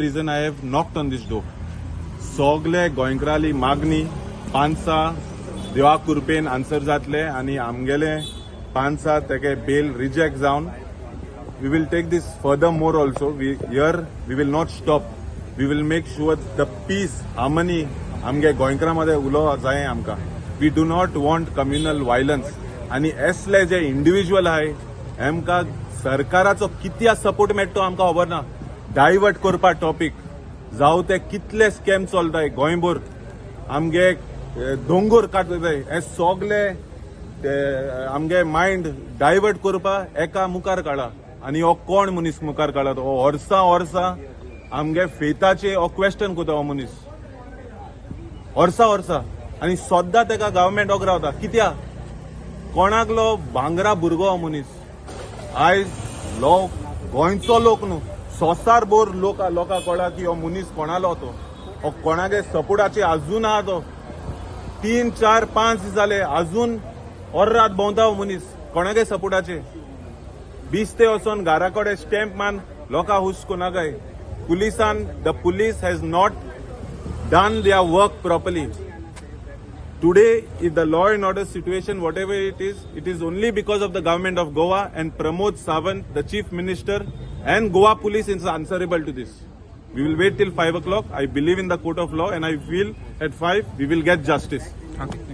reason I have knocked on this door. सोगले गोंयकाराली मागणी पांचसा देवा कुरपेन आन्सर जातले आणि आमगेले पांचसा तेगे बेल रिजेक्ट जावन we will take this further more also. We will not stop. We will make sure the peace, harmony आमगे गोंयकारामध्ये उलो जाय आमकां. We do not want communal violence. आणि असले जे इंडिव्हिज्युअल आहे आमकां सरकाराचो कित्या सपोर्ट मेळटा तो आमकां खबर ना. डायवर्ट करपा टॉपिक जावं ते कितले स्कॅम चलताय गोंयभर आमगे दोंगर काडटाय हे सगळे आमगे मायंड डायवर्ट करपा एका मुखार काडा आणि हो कोण मनीस मुखार काडला हो वर्सा आमगे फेथाचे हो क्वेश्चन करता हो मनीस वर्सा आणि सद्दां तेका गव्हर्मेंट वोग रावता कित्या कोणाकलो भांगरा भुरगो हो मनीस आयज गोंयचो लोक न्हू सोसार बोर लोकां कळ्ळा की हो मनीस कोणालो तो हो कोणागे सपोर्टाचे अजून आहा तो 3, 4, 5 दीस जाले अजून रात भोंवता हो मनीस कोणागे सपोर्टाचे बिस्ते वचोन घरा कडेन स्टॅम्प मान लोकां हुस्को नाकाय पुलिसान the police has not done their work properly. Today, if the law and order situation, whatever it is only because of the government of Goa and Pramod Sawant, the chief minister, and Goa police is answerable to this. We will wait till 5 o'clock. I believe in the court of law and I feel at 5 we will get justice. Okay.